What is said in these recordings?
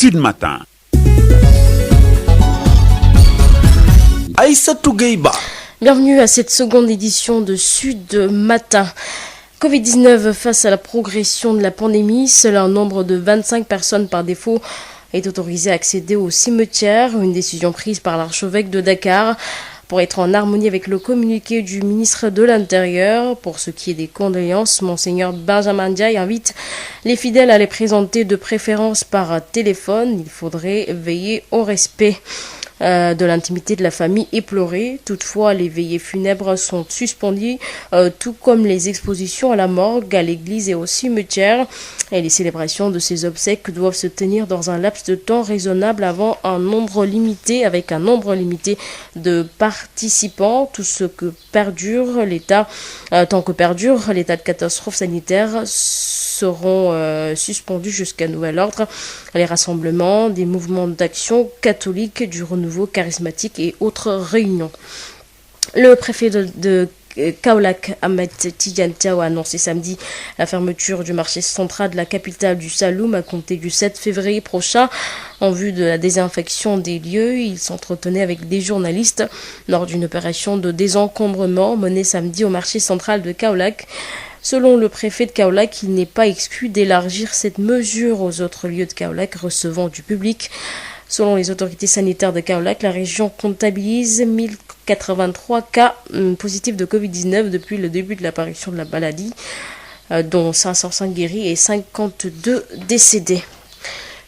Sud Matin. Aïssatou Gueye-Ba. Bienvenue à cette seconde édition de Sud Matin. Covid-19 face à la progression de la pandémie, seul un nombre de 25 personnes par défaut est autorisé à accéder au cimetière, une décision prise par l'archevêque de Dakar pour être en harmonie avec le communiqué du ministre de l'Intérieur. Pour ce qui est des condoléances, Monseigneur Benjamin Ndiaye invite les fidèles à les présenter de préférence par téléphone. Il faudrait veiller au respect de l'intimité de la famille éplorée. Toutefois, les veillées funèbres sont suspendues, tout comme les expositions à la morgue, à l'église et au cimetière. Et les célébrations de ces obsèques doivent se tenir dans un laps de temps raisonnable avec un nombre limité de participants. Tant que perdure l'état de catastrophe sanitaire, seront suspendus jusqu'à nouvel ordre les rassemblements des mouvements d'action catholiques, du renouveau charismatique et autres réunions. Le préfet de Kaolack, Ahmed Tidiane Thiaw, a annoncé samedi la fermeture du marché central de la capitale du Saloum à compter du 7 février prochain. En vue de la désinfection des lieux, il s'entretenait avec des journalistes lors d'une opération de désencombrement menée samedi au marché central de Kaolack. Selon le préfet de Kaolack, il n'est pas exclu d'élargir cette mesure aux autres lieux de Kaolack recevant du public. Selon les autorités sanitaires de Kaolack, la région comptabilise 1083 cas positifs de Covid-19 depuis le début de l'apparition de la maladie, dont 505 guéris et 52 décédés.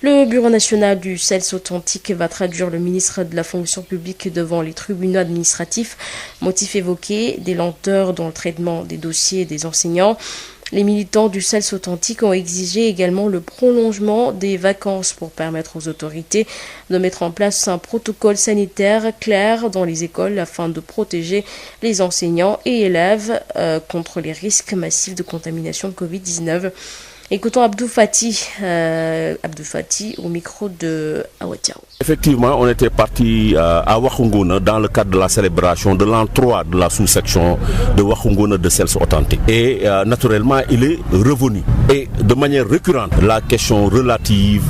Le Bureau national du CELS authentique va traduire le ministre de la fonction publique devant les tribunaux administratifs. Motif évoqué, des lenteurs dans le traitement des dossiers des enseignants. Les militants du CELS authentique ont exigé également le prolongement des vacances pour permettre aux autorités de mettre en place un protocole sanitaire clair dans les écoles afin de protéger les enseignants et élèves contre les risques massifs de contamination de Covid-19. Écoutons Abdou Fati au micro de Awatiao. Effectivement, on était parti à Wakhungouna dans le cadre de la célébration de l'an 3 de la sous-section de Wakhungouna de CELS authentique. Et naturellement, il est revenu. Et de manière récurrente, la question relative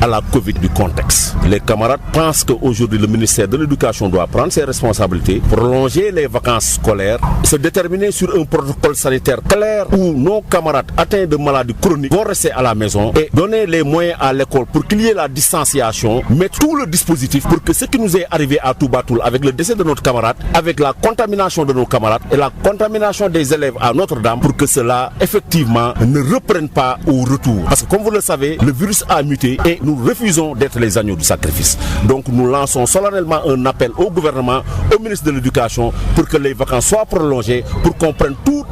à la Covid du contexte. Les camarades pensent qu'aujourd'hui le ministère de l'Éducation doit prendre ses responsabilités, prolonger les vacances scolaires, se déterminer sur un protocole sanitaire clair où nos camarades atteints de maladies chroniques vont rester à la maison et donner les moyens à l'école pour qu'il y ait la distanciation, mettre tout le dispositif pour que ce qui nous est arrivé à Toubatoul avec le décès de notre camarade, avec la contamination de nos camarades et la contamination des élèves à Notre-Dame, pour que cela effectivement ne reprenne pas au retour. Parce que comme vous le savez, le virus a muté et nous refusons d'être les agneaux du sacrifice. Donc nous lançons solennellement un appel au gouvernement, au ministre de l'Éducation, pour que les vacances soient prolongées, pour qu'on prenne toutes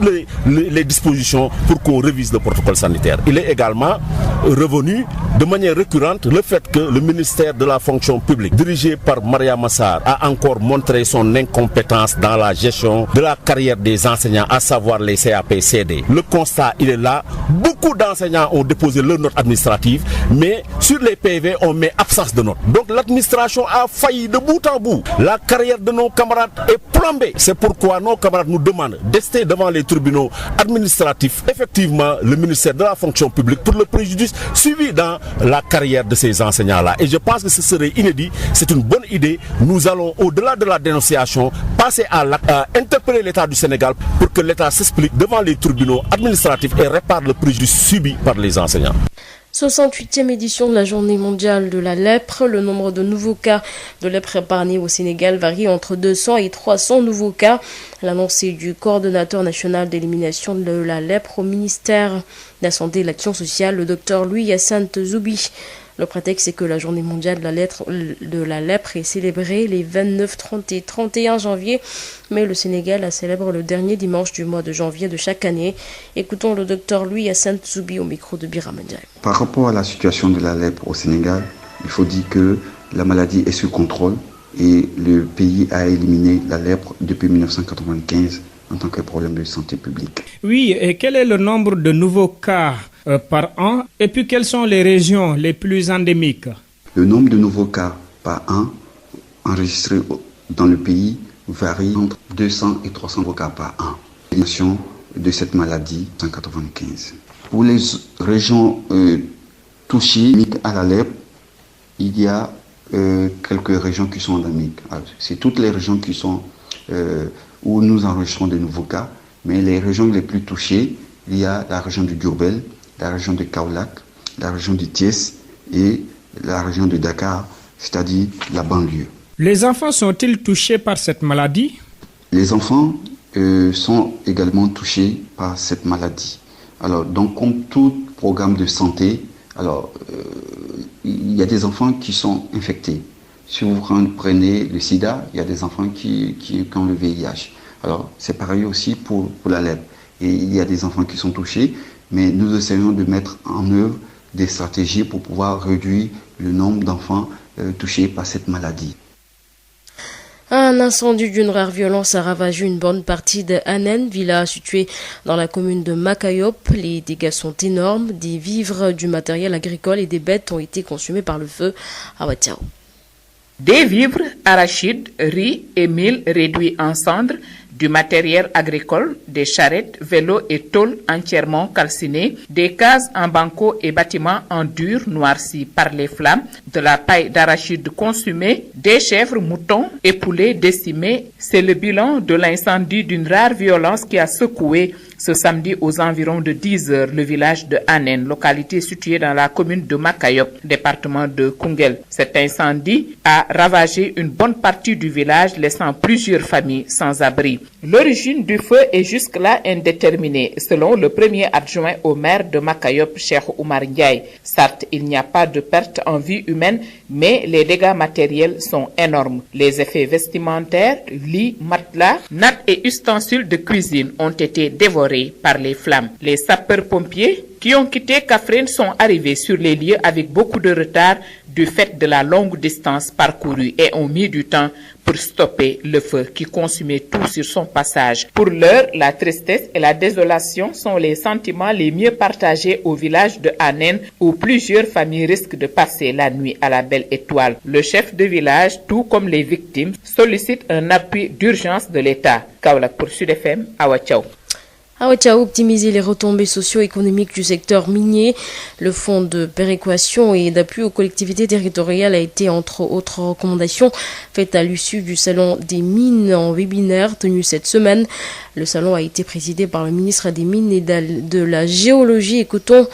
les dispositions pour qu'on révise le protocole sanitaire. Il est également revenu de manière récurrente le fait que le ministère de la fonction publique, dirigé par Maria Massar, a encore montré son incompétence dans la gestion de la carrière des enseignants, à savoir les CAP-CD. Le constat, il est là. Beaucoup d'enseignants ont déposé leur note administrative, mais sur les PV, on met absence de notes. Donc l'administration a failli de bout en bout. La carrière de nos camarades est plombée. C'est pourquoi nos camarades nous demandent d'ester devant les tribunaux administratifs, effectivement, le ministère de la fonction publique, pour le préjudice suivi dans la carrière de ces enseignants-là. Et je pense que ce serait inédit, c'est une bonne idée. Nous allons, au-delà de la dénonciation, passer à interpeller l'État du Sénégal pour que l'État s'explique devant les tribunaux administratifs et répare le préjudice subi par les enseignants. 68e édition de la journée mondiale de la lèpre. Le nombre de nouveaux cas de lèpre épargnés au Sénégal varie entre 200 et 300 nouveaux cas. L'annonce est du coordonnateur national d'élimination de la lèpre au ministère de la Santé et de l'Action sociale, le docteur Louis-Hyacinthe Zoubi. Le prétexte est que la journée mondiale de la lèpre est célébrée les 29, 30 et 31 janvier, mais le Sénégal la célèbre le dernier dimanche du mois de janvier de chaque année. Écoutons le docteur Louis-Hyacinthe Zoubi au micro de Birama Ndiaye. Par rapport à la situation de la lèpre au Sénégal, il faut dire que la maladie est sous contrôle et le pays a éliminé la lèpre depuis 1995 en tant que problème de santé publique. Oui, et quel est le nombre de nouveaux cas par an? Et puis quelles sont les régions les plus endémiques? Le nombre de nouveaux cas par an enregistrés dans le pays varie entre 200 et 300 nouveaux cas par an. L'élimination de cette maladie en 1995. Pour les régions touchées à la lèpre, il y a quelques régions qui sont endémiques. C'est toutes les régions qui sont où nous enregistrons de nouveaux cas, mais les régions les plus touchées, il y a la région du Diourbel, la région de Kaolack, la région du Thiès et la région de Dakar, c'est-à-dire la banlieue. Les enfants sont-ils touchés par cette maladie? Les enfants sont également touchés par cette maladie. Alors, donc, comme tout programme de santé, il y a des enfants qui sont infectés. Si vous prenez le sida, il y a des enfants qui ont le VIH. Alors, c'est pareil aussi pour la lèpre. Et il y a des enfants qui sont touchés, mais nous essayons de mettre en œuvre des stratégies pour pouvoir réduire le nombre d'enfants touchés par cette maladie. Un incendie d'une rare violence a ravagé une bonne partie de Anen, village situé dans la commune de Makayop. Les dégâts sont énormes. Des vivres, du matériel agricole et des bêtes ont été consumés par le feu à Watiao. Des vivres, arachides, riz et mil réduits en cendres, du matériel agricole, des charrettes, vélos et tôles entièrement calcinées, des cases en banco et bâtiments en dur noircis par les flammes, de la paille d'arachide consumée, des chèvres, moutons et poulets décimés. C'est le bilan de l'incendie d'une rare violence qui a secoué ce samedi aux environs de 10 heures le village de Anen, localité située dans la commune de Makayop, département de Koungheul. Cet incendie a ravagé une bonne partie du village, laissant plusieurs familles sans abri. L'origine du feu est jusque-là indéterminée, selon le premier adjoint au maire de Makayop, Cheikh Oumar Ndiaye. Certes, il n'y a pas de perte en vie humaine, mais les dégâts matériels sont énormes. Les effets vestimentaires, lits, matelas, nattes et ustensiles de cuisine ont été dévorés par les flammes. Les sapeurs-pompiers qui ont quitté Kaffrine sont arrivés sur les lieux avec beaucoup de retard du fait de la longue distance parcourue et ont mis du temps pour stopper le feu qui consumait tout sur son passage. Pour l'heure, la tristesse et la désolation sont les sentiments les mieux partagés au village de Anen où plusieurs familles risquent de passer la nuit à la belle étoile. Le chef de village, tout comme les victimes, sollicite un appui d'urgence de l'État. Kaolack pour Sud FM, Awachao. Awachao, optimiser les retombées socio-économiques du secteur minier. Le fonds de péréquation et d'appui aux collectivités territoriales a été, entre autres recommandations, faites à l'issue du Salon des mines en webinaire tenu cette semaine. Le salon a été présidé par le ministre des Mines et de la Géologie. Écoutons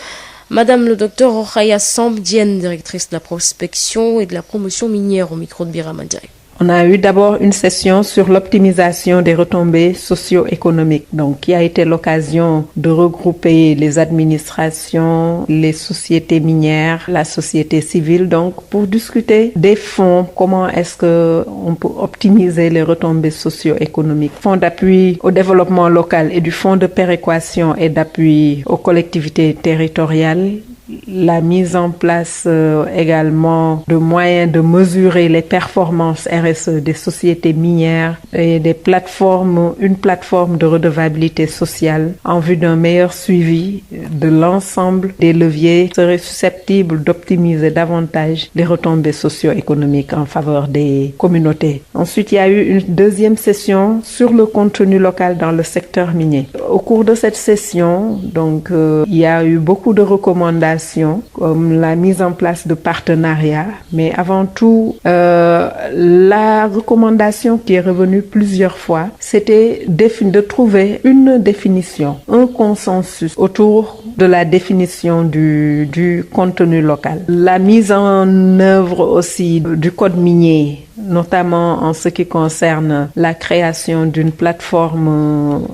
Madame le docteur Rokhaya Samb-Diène, directrice de la prospection et de la promotion minière au micro de Birama Ndiaye. On a eu d'abord une session sur l'optimisation des retombées socio-économiques, donc qui a été l'occasion de regrouper les administrations, les sociétés minières, la société civile, donc pour discuter des fonds, comment est-ce que on peut optimiser les retombées socio-économiques. Fonds d'appui au développement local et du fonds de péréquation et d'appui aux collectivités territoriales. La mise en place également de moyens de mesurer les performances RSE des sociétés minières et des plateformes, une plateforme de redevabilité sociale en vue d'un meilleur suivi de l'ensemble des leviers seraient susceptibles d'optimiser davantage les retombées socio-économiques en faveur des communautés. Ensuite, il y a eu une deuxième session sur le contenu local dans le secteur minier. Au cours de cette session, donc, il y a eu beaucoup de recommandations comme la mise en place de partenariats, mais avant tout, la recommandation qui est revenue plusieurs fois, c'était de trouver une définition, un consensus autour de la définition du contenu local. La mise en œuvre aussi du code minier, notamment en ce qui concerne la création d'une plateforme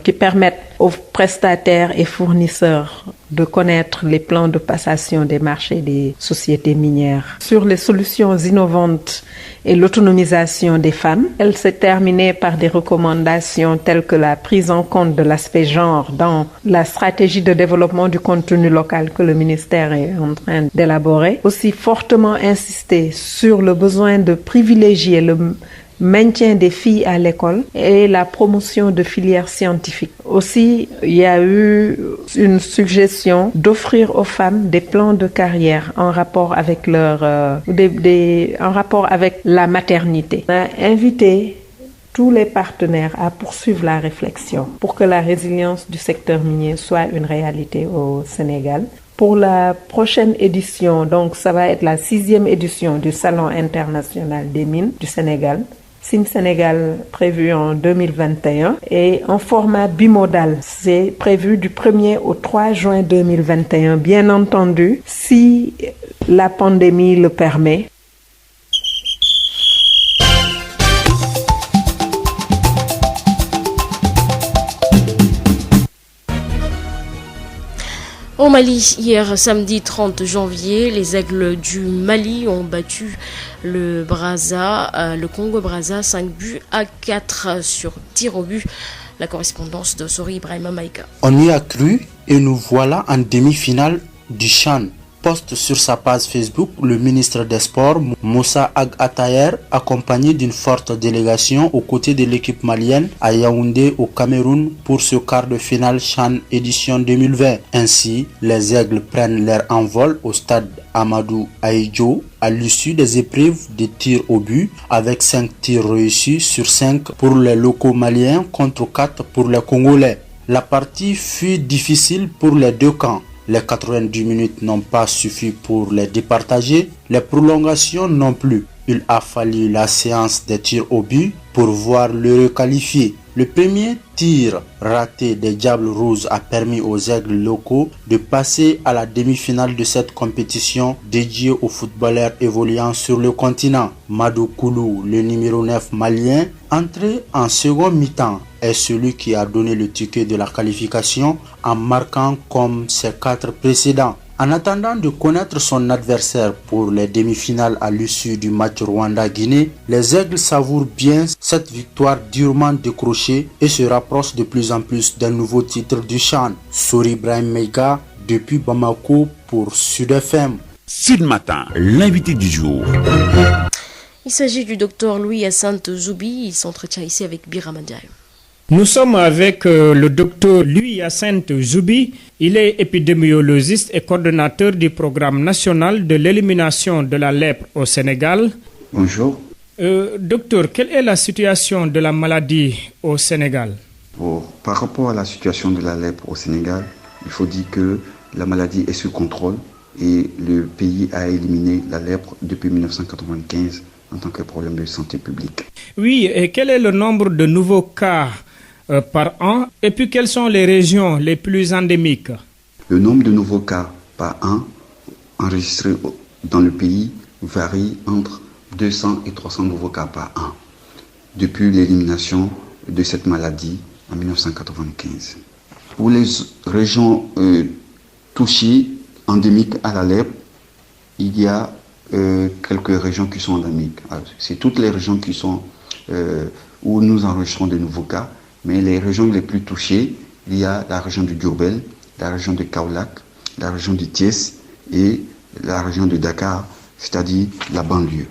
qui permette aux prestataires et fournisseurs de connaître les plans de passation des marchés des sociétés minières. Sur les solutions innovantes et l'autonomisation des femmes, elle s'est terminée par des recommandations telles que la prise en compte de l'aspect genre dans la stratégie de développement du contenu local que le ministère est en train d'élaborer. Aussi fortement insister sur le besoin de privilégier le maintien des filles à l'école et la promotion de filières scientifiques. Aussi, il y a eu une suggestion d'offrir aux femmes des plans de carrière en rapport avec en rapport avec la maternité. On a invité tous les partenaires à poursuivre la réflexion pour que la résilience du secteur minier soit une réalité au Sénégal. pour la prochaine édition, donc ça va être la 6e édition du Salon international des mines du Sénégal. Sim Sénégal prévu en 2021 et en format bimodal. C'est prévu du 1er au 3 juin 2021, bien entendu, si la pandémie le permet. Au Mali, hier samedi 30 janvier, les Aigles du Mali ont battu le Congo-Brazza 5-4 sur tir au but. La correspondance de Sori Ibrahima Maïka. On y a cru et nous voilà en demi-finale du CHAN. Poste sur sa page Facebook le ministre des Sports, Moussa Ag Atayer, accompagné d'une forte délégation aux côtés de l'équipe malienne à Yaoundé au Cameroun pour ce quart de finale CHAN édition 2020. Ainsi, les Aigles prennent leur envol au stade Amadou Ahidjo à l'issue des épreuves de tir au but avec 5 tirs réussis sur 5 pour les locaux maliens contre 4 pour les Congolais. La partie fut difficile pour les deux camps. Les 90 minutes n'ont pas suffi pour les départager, les prolongations non plus. Il a fallu la séance des tirs au but pour voir le requalifier. Le premier tir raté des Diables Rouges a permis aux Aigles locaux de passer à la demi-finale de cette compétition dédiée aux footballeurs évoluant sur le continent. Madou Koulou, le numéro 9 malien, entré en second mi-temps, est celui qui a donné le ticket de la qualification en marquant comme ses 4 précédents. En attendant de connaître son adversaire pour les demi-finales à l'issue du match Rwanda-Guinée, les Aigles savourent bien cette victoire durement décrochée et se rapprochent de plus en plus d'un nouveau titre du CHAN. Sori Ibrahim Maïga depuis Bamako pour Sud FM. Sud Matin, l'invité du jour. Il s'agit du docteur Louis-Hyacinthe Zoubi. Il s'entretient ici avec Biramandiaï. Nous sommes avec le docteur Louis-Hyacinthe Zoubi. Il est épidémiologiste et coordonnateur du programme national de l'élimination de la lèpre au Sénégal. Bonjour. Docteur, quelle est la situation de la maladie au Sénégal? Par rapport à la situation de la lèpre au Sénégal, il faut dire que la maladie est sous contrôle et le pays a éliminé la lèpre depuis 1995 en tant que problème de santé publique. Oui, et quel est le nombre de nouveaux cas par an et puis quelles sont les régions les plus endémiques? Le nombre de nouveaux cas par an enregistrés dans le pays varie entre 200 et 300 nouveaux cas par an depuis l'élimination de cette maladie en 1995. Pour les régions touchées, endémiques à la lèpre, il y a quelques régions qui sont endémiques. C'est toutes les régions qui sont où nous enregistrons de nouveaux cas. Mais les régions les plus touchées, il y a la région du Diourbel, la région de Kaolack, la région de Thiès et la région de Dakar, c'est-à-dire la banlieue.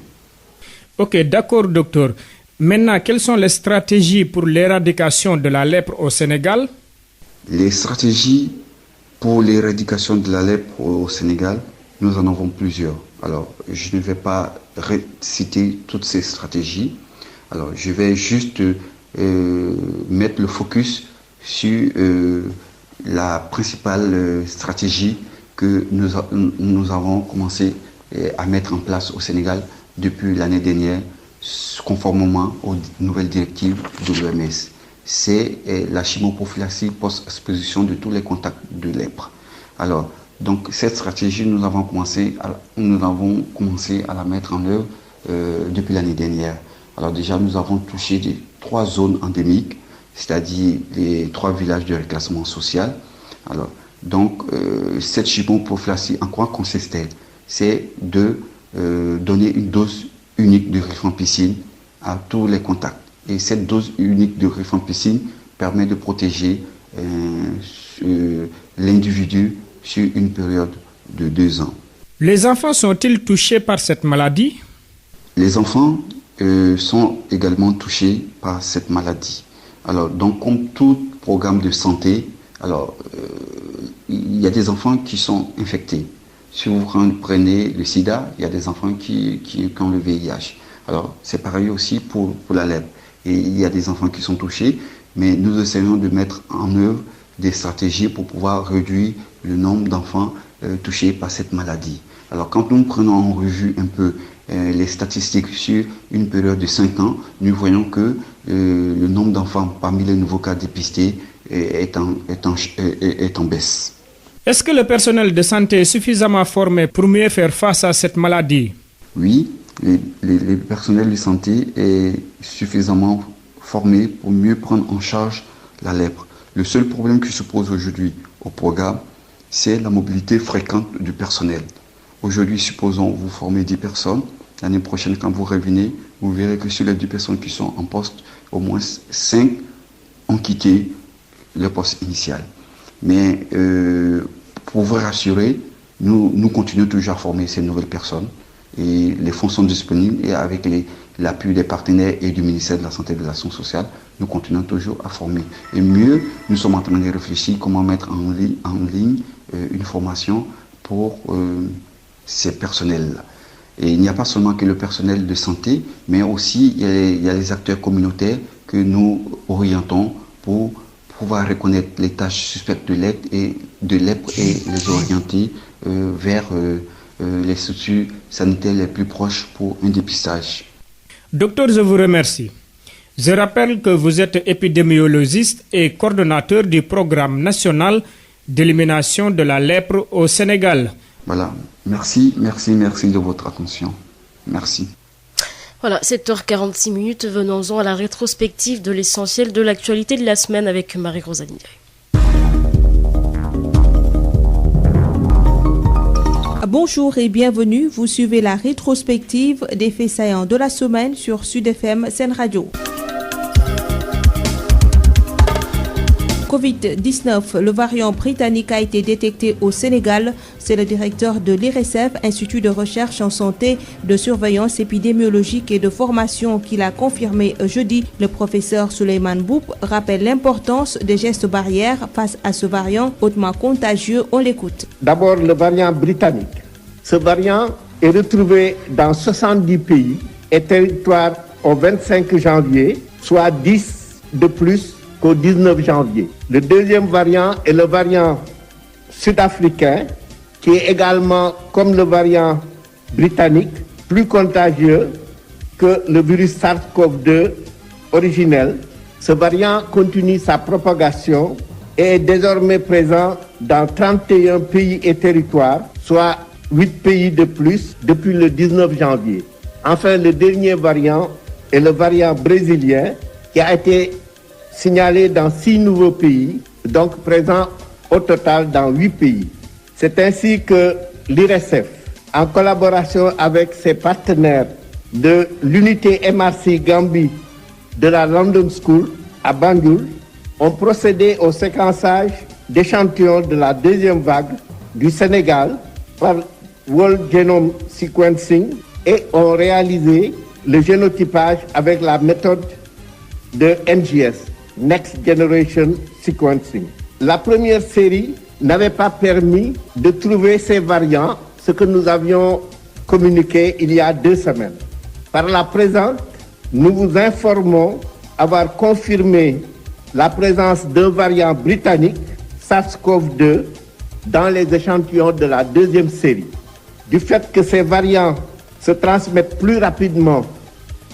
Ok, d'accord, docteur. Maintenant, quelles sont les stratégies pour l'éradication de la lèpre au Sénégal? Les stratégies pour l'éradication de la lèpre au Sénégal, nous en avons plusieurs. Alors, je ne vais pas citer toutes ces stratégies. Alors, je vais juste mettre le focus sur la principale stratégie que nous avons commencé à mettre en place au Sénégal depuis l'année dernière, conformément aux nouvelles directives de l'OMS. C'est la chimoprophylaxie post-exposition de tous les contacts de lèpre. Alors, donc cette stratégie, nous avons commencé à la mettre en œuvre depuis l'année dernière. Alors déjà, nous avons touché 3 zones endémiques, c'est-à-dire les 3 villages de reclassement social. Alors, donc, cette chimoprophylaxie, en quoi consiste-t-elle? C'est de donner une dose unique de rifampicine à tous les contacts. Et cette dose unique de rifampicine permet de protéger l'individu sur une période de 2 ans. Les enfants sont-ils touchés par cette maladie? Les enfants sont également touchés par cette maladie. Alors, donc, comme tout programme de santé, alors, il y a des enfants qui sont infectés. Si vous prenez le sida, il y a des enfants qui ont le VIH. Alors, c'est pareil aussi pour la lèpre. Et il y a des enfants qui sont touchés, mais nous essayons de mettre en œuvre des stratégies pour pouvoir réduire le nombre d'enfants touchés par cette maladie. Alors quand nous prenons en revue un peu les statistiques sur une période de 5 ans, nous voyons que le nombre d'enfants parmi les nouveaux cas dépistés est en baisse. Est-ce que le personnel de santé est suffisamment formé pour mieux faire face à cette maladie? Oui, le personnel de santé est suffisamment formé pour mieux prendre en charge la lèpre. Le seul problème qui se pose aujourd'hui au programme, c'est la mobilité fréquente du personnel. Aujourd'hui, supposons vous formez 10 personnes. L'année prochaine, quand vous revenez, vous verrez que sur les 10 personnes qui sont en poste, au moins 5 ont quitté le poste initial. Mais pour vous rassurer, nous continuons toujours à former ces nouvelles personnes. Et les fonds sont disponibles et avec l'appui des partenaires et du ministère de la Santé et de l'Action sociale, nous continuons toujours à former. Et mieux, nous sommes en train de réfléchir comment mettre en ligne une formation pour ces personnels-là. Et il n'y a pas seulement que le personnel de santé, mais aussi il y a les acteurs communautaires que nous orientons pour pouvoir reconnaître les tâches suspectes de lèpre et les orienter vers les structures sanitaires les plus proches pour un dépistage. Docteur, je vous remercie. Je rappelle que vous êtes épidémiologiste et coordonnateur du programme national d'élimination de la lèpre au Sénégal. Voilà, merci de votre attention. Merci. Voilà, 7h46, venons-en à la rétrospective de l'essentiel de l'actualité de la semaine avec Marie-Rosalie. Bonjour et bienvenue, vous suivez la rétrospective des faits saillants de la semaine sur Sud FM Sen Radio. Covid-19, le variant britannique a été détecté au Sénégal. C'est le directeur de l'IRSF, Institut de recherche en santé, de surveillance épidémiologique et de formation, qui l'a confirmé jeudi. Le professeur Souleymane Boub rappelle l'importance des gestes barrières face à ce variant hautement contagieux. On l'écoute. D'abord, le variant britannique. Ce variant est retrouvé dans 70 pays et territoires au 25 janvier, soit 10 de plus qu'au 19 janvier. Le deuxième variant est le variant sud-africain, qui est également, comme le variant britannique, plus contagieux que le virus SARS-CoV-2 originel. Ce variant continue sa propagation et est désormais présent dans 31 pays et territoires, soit 8 pays de plus depuis le 19 janvier. Enfin, le dernier variant est le variant brésilien, qui a été signalé dans 6 nouveaux pays, donc présent au total dans 8 pays. C'est ainsi que l'IRSF, en collaboration avec ses partenaires de l'unité MRC Gambie de la London School à Banjul, ont procédé au séquençage d'échantillons de la deuxième vague du Sénégal par World Genome Sequencing et ont réalisé le génotypage avec la méthode de NGS, Next Generation Sequencing. La première série n'avait pas permis de trouver ces variants, ce que nous avions communiqué il y a 2 semaines. Par la présente, nous vous informons avoir confirmé la présence d'un variant britannique, SARS-CoV-2, dans les échantillons de la deuxième série. Du fait que ces variants se transmettent plus rapidement,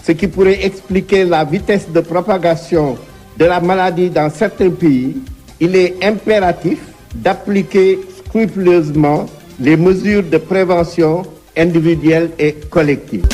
ce qui pourrait expliquer la vitesse de propagation de la maladie dans certains pays, il est impératif d'appliquer scrupuleusement les mesures de prévention individuelles et collectives.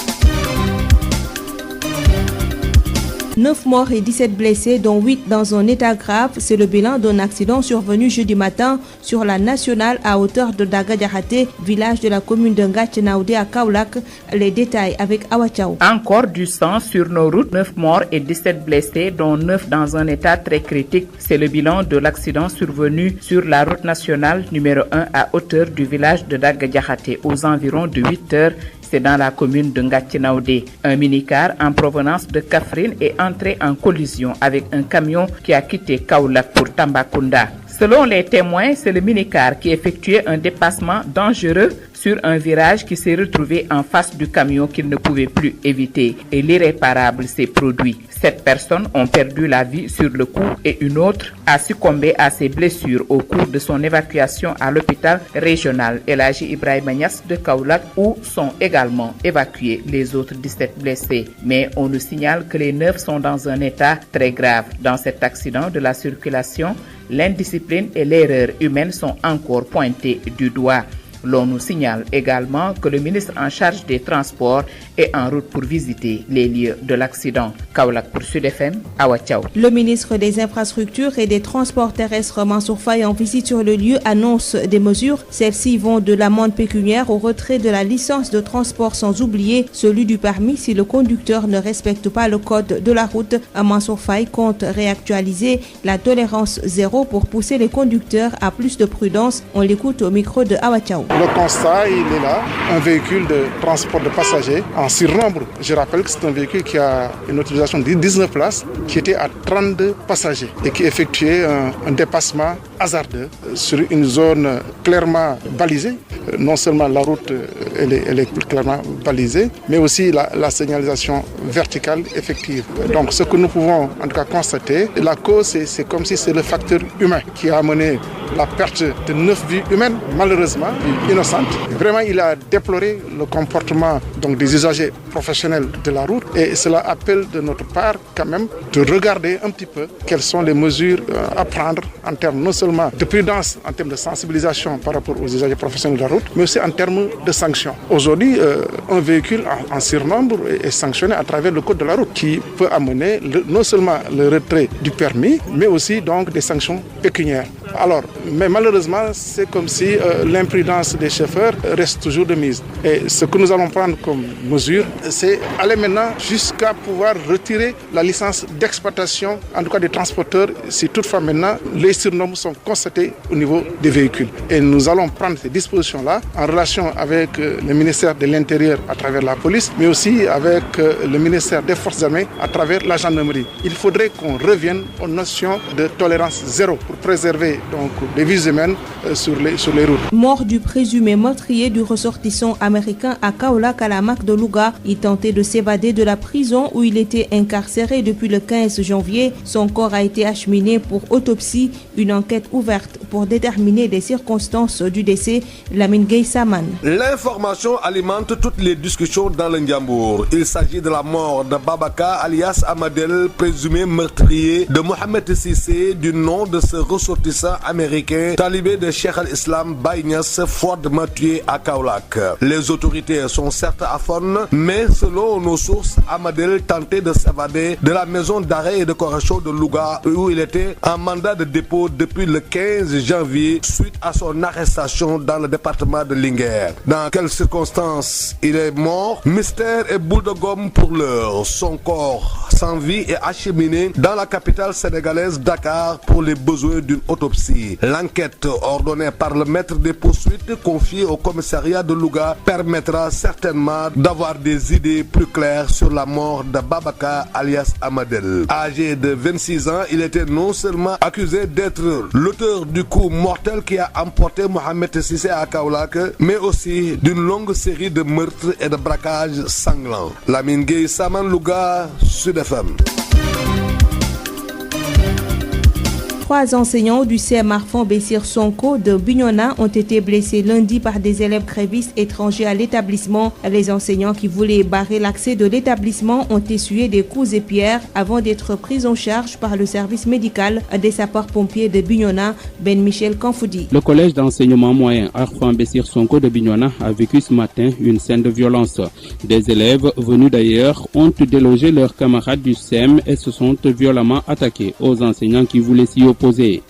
9 morts et 17 blessés, dont 8 dans un état grave. C'est le bilan d'un accident survenu jeudi matin sur la nationale à hauteur de Daga-Diakhaté, village de la commune de Ngatchenaoudé à Kaolack. Les détails avec Awa Thiaw. Encore du sang sur nos routes, 9 morts et 17 blessés, dont 9 dans un état très critique. C'est le bilan de l'accident survenu sur la route nationale numéro 1 à hauteur du village de Daga-Diakhaté aux environs de 8 heures. C'est dans la commune de Ngatchenaoudé. Un minicar en provenance de Kaffrine est entré en collision avec un camion qui a quitté Kaolack pour Tambacounda. Selon les témoins, c'est le minicar qui effectuait un dépassement dangereux sur un virage qui s'est retrouvé en face du camion qu'il ne pouvait plus éviter et l'irréparable s'est produit. 7 personnes ont perdu la vie sur le coup et une autre a succombé à ses blessures au cours de son évacuation à l'hôpital régional El Hadji Ibrahima Niass de Kaolack où sont également évacués les autres 17 blessés. Mais on nous signale que les 9 sont dans un état très grave. Dans cet accident de la circulation, l'indiscipline et l'erreur humaine sont encore pointées du doigt. L'on nous signale également que le ministre en charge des transports est en route pour visiter les lieux de l'accident. Kaolack pour Sud FM, Awa Thiaw. Le ministre des Infrastructures et des Transports terrestres Mansour Faye en visite sur le lieu annonce des mesures. Celles-ci vont de l'amende pécuniaire au retrait de la licence de transport sans oublier celui du permis si le conducteur ne respecte pas le code de la route. Mansour Faye compte réactualiser la tolérance zéro pour pousser les conducteurs à plus de prudence. On l'écoute au micro de Awa Thiaw. Le constat, il est là, un véhicule de transport de passagers en surnombre. Je rappelle que c'est un véhicule qui a une autorisation de 19 places, qui était à 32 passagers et qui effectuait un dépassement hasardeux sur une zone clairement balisée. Non seulement la route elle est clairement balisée, mais aussi la signalisation verticale effective. Donc ce que nous pouvons en tout cas constater, la cause c'est comme si c'est le facteur humain qui a amené la perte de 9 vies humaines, malheureusement innocentes. Vraiment, il a déploré le comportement donc, des usagers professionnels de la route et cela appelle de notre part quand même de regarder un petit peu quelles sont les mesures à prendre en termes non seulement de prudence, en termes de sensibilisation par rapport aux usagers professionnels de la route, mais aussi en termes de sanctions. Aujourd'hui, un véhicule en surnombre est sanctionné à travers le code de la route qui peut amener non seulement le retrait du permis, mais aussi donc des sanctions pécuniaires. Alors, mais malheureusement, c'est comme si l'imprudence des chauffeurs reste toujours de mise. Et ce que nous allons prendre comme mesure, c'est aller maintenant jusqu'à pouvoir retirer la licence d'exploitation, en tout cas des transporteurs, si toutefois maintenant les surnombres sont constatés au niveau des véhicules. Et nous allons prendre ces dispositions-là en relation avec le ministère de l'Intérieur à travers la police, mais aussi avec le ministère des Forces armées à travers la gendarmerie. Il faudrait qu'on revienne aux notions de tolérance zéro pour préserver donc des vies humaines sur les routes. Mort du présumé meurtrier du ressortissant américain à Kaolack à la Mac de Louga. Il tentait de s'évader de la prison où il était incarcéré depuis le 15 janvier. Son corps a été acheminé pour autopsie. Une enquête ouverte pour déterminer les circonstances du décès. Lamine Gueye Saman. L'information alimente toutes les discussions dans le Ndiambour. Il s'agit de la mort de Babaka alias Amadel, présumé meurtrier de Mohamed Sissé, du nom de ce ressortissant américain, talibé de Cheikh al-Islam Baye Niass, froidement tué à Kaolack. Les autorités sont certes aphones, mais selon nos sources, Amadel tentait de s'évader de la maison d'arrêt et de correction de Louga où il était en mandat de dépôt depuis le 15 janvier suite à son arrestation dans le département de Linguère. Dans quelles circonstances il est mort? Mystère et boule de gomme pour l'heure. Son corps sans vie est acheminé dans la capitale sénégalaise Dakar pour les besoins d'une autopsie. L'enquête ordonnée par le maître des poursuites confiée au commissariat de Louga permettra certainement d'avoir des idées plus claires sur la mort de Babaka alias Amadel. Âgé de 26 ans, il était non seulement accusé d'être l'auteur du coup mortel qui a emporté Mohamed Sissé à Kaolack, mais aussi d'une longue série de meurtres et de braquages sanglants. Lamine Gueye Saman, Louga, Sud FM. 3 enseignants du CM Arfan Bessir Sonko de Bignona ont été blessés lundi par des élèves grévistes étrangers à l'établissement. Les enseignants qui voulaient barrer l'accès de l'établissement ont essuyé des coups et pierres avant d'être pris en charge par le service médical des sapeurs-pompiers de Bignona. Ben Michel Kanfoudi. Le collège d'enseignement moyen Arfan Bessir Sonko de Bignona a vécu ce matin une scène de violence. Des élèves venus d'ailleurs ont délogé leurs camarades du CM et se sont violemment attaqués aux enseignants qui voulaient s'y opposer.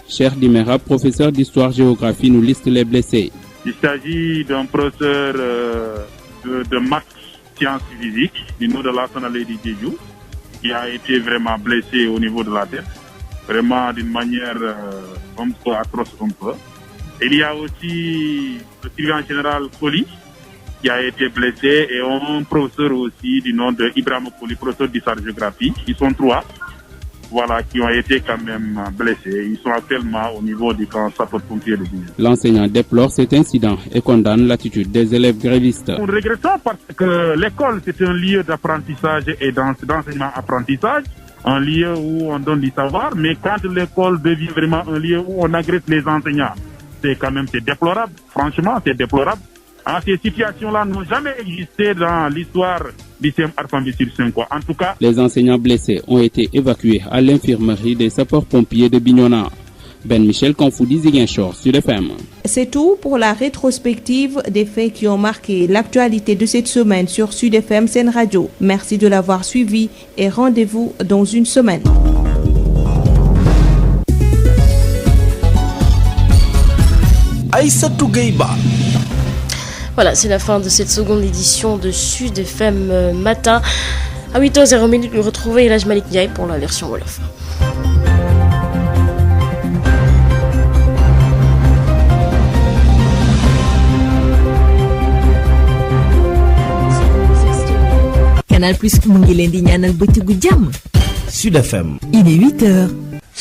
Cher Dimera, professeur d'histoire-géographie, nous liste les blessés. Il s'agit d'un professeur de maths, sciences physiques du nom de Lassana Lady Djedjou, qui a été vraiment blessé au niveau de la tête, vraiment d'une manière un peu atroce. Il y a aussi le surveillant général Koli, qui a été blessé, et un professeur aussi du nom de Ibrahim Koli, professeur d'histoire-géographie. Ils sont 3. qui ont été quand même blessés. Ils sont actuellement au niveau du camp sapeurs-pompiers de Bignona. L'enseignant déplore cet incident et condamne l'attitude des élèves grévistes. Nous regrettons parce que l'école, c'est un lieu d'apprentissage et d'enseignement-apprentissage, un lieu où on donne du savoir, mais quand l'école devient vraiment un lieu où on agresse les enseignants, c'est déplorable. Franchement, c'est déplorable. Ces situations-là n'ont jamais existé dans l'histoire du CEM Arfambissi-Sonko. En tout cas, les enseignants blessés ont été évacués à l'infirmerie des sapeurs-pompiers de Bignona. Ben Michel Kanfoudi, Ziguinchor, Sud FM. C'est tout pour la rétrospective des faits qui ont marqué l'actualité de cette semaine sur Sud FM Sen Radio. Merci de l'avoir suivi et rendez-vous dans une semaine. Aïssatou Gueye-Ba. Voilà, c'est la fin de cette seconde édition de Sud FM Matin. À 8h00, nous retrouvons El Hadj Malick Ndiaye pour la version Wolof. Canal Plus mu ngi leen di ñaanal bëccëgu jàmm. Sud FM. Il est 8h.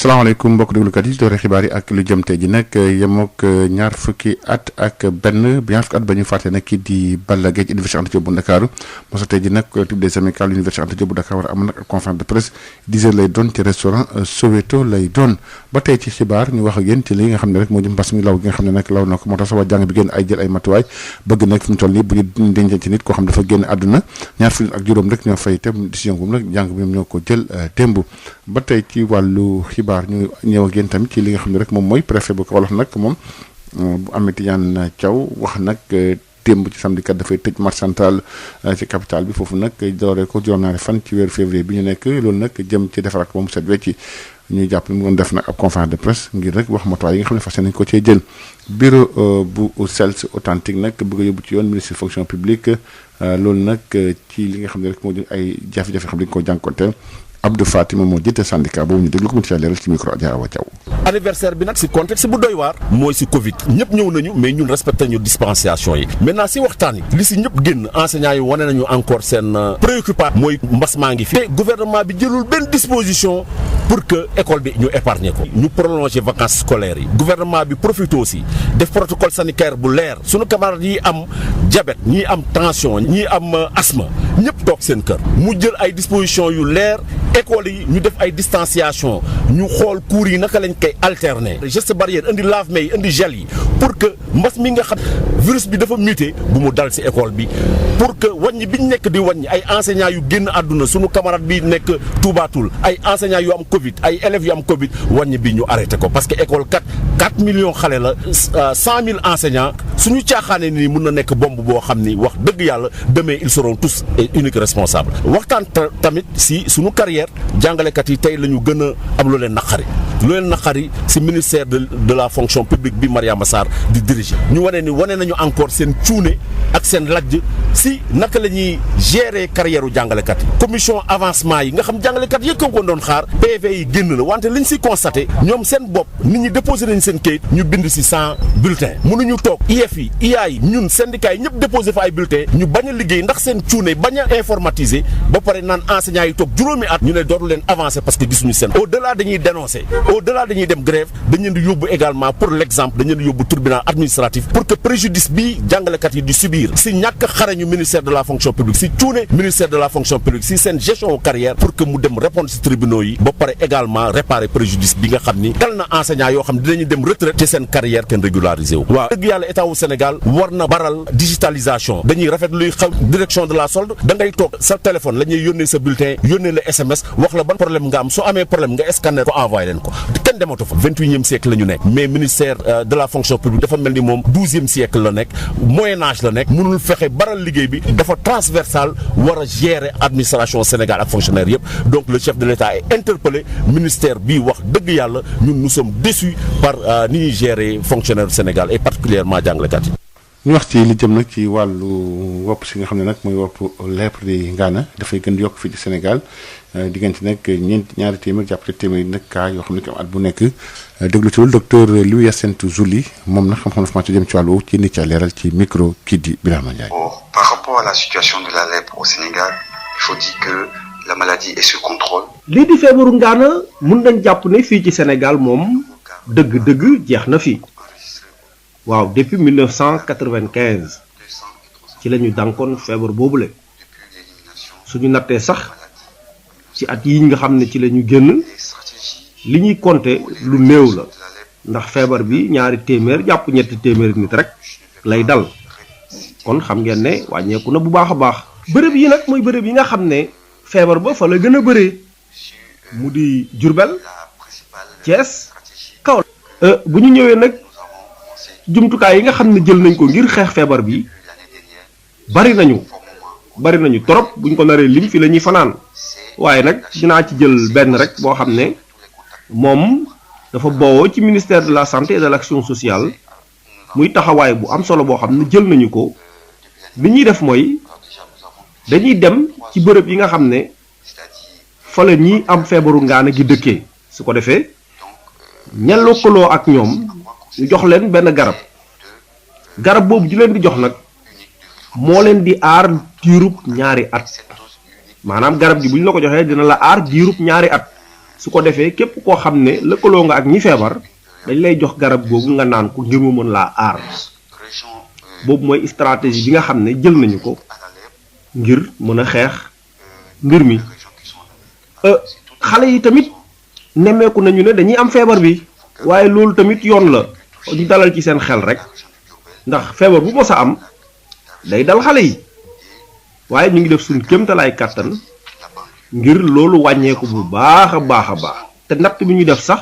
salaamaaleykum mbokk déglukat yi doore xibaar yi ak lu jëm tey ji nag yemook ñaar fukki at ak benn ñaar fukki at ba ñu fàtte nag kii di Balla Gaye ci université Anta Diop bu Ndakaaru mosa tey ji nag type des amicales l'université Anta Diop bu Dakar war a am nag conférence de presse 10h lay doon ci restaurant Soweto lay doon ba tey ci xibaar ñu wax ak yéen ci li nga xam ne rek moo jëm mbas mi law gi nga xam ne nag law na ko moo tax sax waa jàng bi génn ay jël ay matuwaay bëgg nag fi mu toll nii bu ñu dencee ci nit koo xam dafa génn àdduna ñaar fukki ak juróom rek ñoo fay itam décision boobu nag jàng bi ñoom ñoo ko jël démb ba tey ci wàllu xibaar ñu ñëw ak yéen tamit ci li nga xam ne rek moom mooy préfet bu Kaolack nag moom bu Ameth Tidiane Thiaw wax nag démb ci samedi kat dafay tëj marché central ci capitale bi foofu nag dooree ko juróom-ñaari fan ci weeru février bi ñu nekk loolu nag jëm ci defaraat ko ba mu set wecc ñuy jàpp ni mu doon def nag ab conférence de presse ngir rek wax matuwaay yi nga xam ne fas yéene nañu ko cee jël bureau bu CELS authentique nag bëgg a yóbbu ci yoon ministre fonction publique loolu nag ci li nga xam ne rek moo jëm ay jafe-jafe xam ne dañu ko jànkonteel Abdou Fatima moo jiite syndicat boobu ñu déglu ko mu ci leeral ci micro Adja Awa Thiaw. anniversaire bi nag si contexte bu doy waar mooy si Covid ñëpp ñëw nañu mais ñun respecté ñu distanciation yi maintenant si waxtaan yi li si ñëpp génn enseignants yi wane nañu encore seen préoccupation mooy mbas maa ngi fi te gouvernement bi jëlul benn disposition pour que école bi ñu épargner ko ñu prolonger vacances scolaires yi gouvernement bi profité aussi def protocole sanitaire bu leer sunu camarades yi am diabète ñii am tension ñii am asthme ñëpp toog seen kër mu jël ay dispositions yu leer école yi ñu def ay distanciation ñu xool cours yi naka lañ koy alterner geste barrière indi lave-mains yi indi gel yi pour que mbas mi nga xam virus bi dafa muté bu mu dal ci école bi pour que wàññi bi ñu nekk di wàññi ay enseignants yu génn àdduna sunu camarade bi nekk Touba Toul ay enseignants yu am Covid ay élèves yu am Covid wàññi bi ñu arrêté ko parce que école 4 millions xale la 100 000 enseignants suñu caaxaanee nii mun na nekk bombe boo xam ni wax dëgg yàlla demain ils seront tous et uniques responsables waxtaan tamit si suñu carrière jàngalekat yi tey la ñu gën a am lu leen naqari si ministère de la fonction publique bi Mariama Sarr di diriger ñu wane nañu encore seen cuune ak seen lajj si naka la ñuy gérer carrière u jàngalekat yi commission avancement yi nga xam jàngalekat yi ko doon xaar PV yi génn la wante liñ si constaté ñoom seen bopp nit ñi déposé nañ seen kayit ñu bind si 100 bulletins mënuñu toog IEF yi IA yi ñun syndicat yi ñëpp déposé fa ay bulletins ñu bañ a liggéey ndax seen cuune bañ a informatiser ba pare naan enseignants yi toog juróomi at ñu ne dootu leen avancer parce que gisuñu seen au delà dañuy dénoncer au delà dañuy dem grève dañ leen di yóbbu également pour l'exemple dañ leen di yóbbu tribunal administratif pour que préjudice bi jàngalekat yi di subir si ñàkk xarañu ministère de la fonction publique si cuune ministère de la fonction publique si seen gestion carrière pour que mu dem répondre si tribunaux yi ba pare également réparer préjudice bi nga xam ni dal na enseignants yoo xam ne dinañu dem retraite ci seen carrière kenn régularisé wu waaw dëgg yàlla état wu Sénégal war na baral digitalisation dañuy rafet luy xam direction de la solde da ngay toog sa téléphone la ñuy yónnee sa bulletin yónnee la SMS wax la ban problème nga am soo amee problème nga scanner ko envoyé leen ko kenn dematu fa 28e siècle la ñu nekk mais ministère de la fonction publique dafa mel ni moom 12e siècle la nekk moyen âge la nekk mënul fexe baral liggéey bi dafa transversal war a gérer administration Sénégal ak fonctionnaire yëpp donc le chef de l'État est interpellé ministère bi wax dëgg yàlla ñun nous sommes déçus par ni ñuy gérer fonctionnaire Sénégal et particulièrement jàngalekat yi. ñu wax ci li jëm nag ci wàllu wopp si nga xam ne nag mooy wopp lèpre di ngaana dafay gën di yokk fii ci Sénégal diggante nag ñaari téeméer jàppale téeméer nag cas yoo xam ne at bu nekk déglu ci wul docteur Louis Hyacinthe Zouli moom nag xam-xam dafa màcc jëm ci wàllu ci nit ca leeral ci micro kii di Birama Ndiaye. Par rapport à la situation de la lèpre au Sénégal, il faut dire que la maladie est sous contrôle. lii di feebaru ngaana mun nañ jàpp ne fii ci Sénégal moom dëgg-dëgg jeex na fi waaw depuis 1995 ci la ñu dànkoon feebar boobule suñu nattee sax ci at yi nga xam ne ci la ñu génn li ñuy compter lu néew la ndax feebar bi ñaari téeméer jàpp ñetti téeméer nit rek lay dal kon xam ngeen ne wàññeeku na bu baax a baax. bërëb yi nag mooy bërëb yi nga xam ne feebar ba fa la gën a bëree mu di Diourbel Thiès Kaolack. bu ñu ñëwee nag jumtukaay yi nga xam ne jël nañ ko ngir xeex feebar bi bari nañu trop buñ ko naree lim fi la ñuy fanaan waaye nag dinaa ci jël benn rek boo xam ne moom dafa boowoo ci ministère de la santé et de l'action sociale muy taxawaay bu am solo boo xam ne jël nañu ko li ñuy def mooy dañuy dem ci bërëb yi nga xam ne fa la ñi am feebaru ngaana gi dëkkee su ko defee ñellokaloo ak ñoom ñu jox leen benn garab boobu ju leen di jox nag moo leen di aar diirub ñaari at maanaam garab gi bu ñu la ko joxee dina la aar diirub ñaari at su ko defee képp koo xam ne lëkkaloo nga ak ñi feebar dañ lay jox garab googu nga naan ko ngir mu mën laa aar boobu mooy stratégie bi nga xam ne jël nañu ko ngir mën a xeex mbir mi xale yi tamit nemmeeku nañu ne dañuy am feebar bi waaye loolu tamit yoon la ñu dalal ci seen xel rek ndax feebar bu mos a am day dal xale yi waaye ñu ngi def suñu kéemtalaay kàttan ngir loolu wàññeeku bu baax a baax te natt bi ñu def sax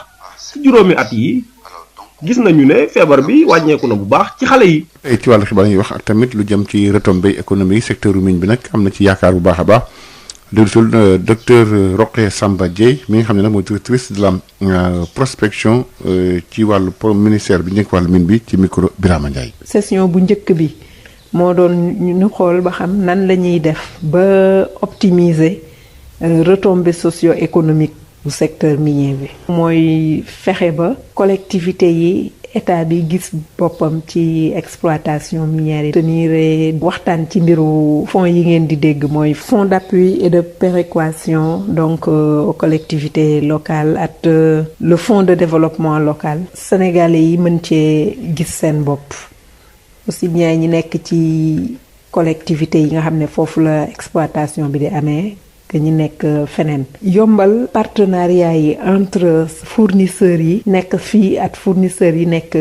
ci juróomi at yi gis nañu ne feebar bi wàññeeku na bu baax ci xale yi. tey ci wàllu xibaar yi wax ak tamit lu jëm ci retombées économiques secteur mine bi nag am na ci yaakaar bu baax a baax docteur Rokhaya Samba Dièye mi nga xam ne nag mooy directrice de la prospection ci wàllu ministère bi njëkk wàllu mine bi ci micro Birama Ndiaye. session bu njëkk bi moo doon ñu xool ba xam nan la ñuy def ba optimiser retombées socio-économiques bu secteur minier bi. mooy fexe ba collectivité yi état bi gis boppam ci exploitation minière yi. tenir waxtaan ci mbiru fonds yi ngeen di dégg mooy fonds d'appui et de péréquation donc aux collectivités locales ak le fonds de développement local. sénégalais yi mën cee gis seen bopp aussi bien ñi nekk ci collectivités yi nga xam ne foofu la exploitation bi di amee. que ñi nekk feneen yombal partenariat yi entre fournisseurs yi nekk fii ak fournisseurs yi nekk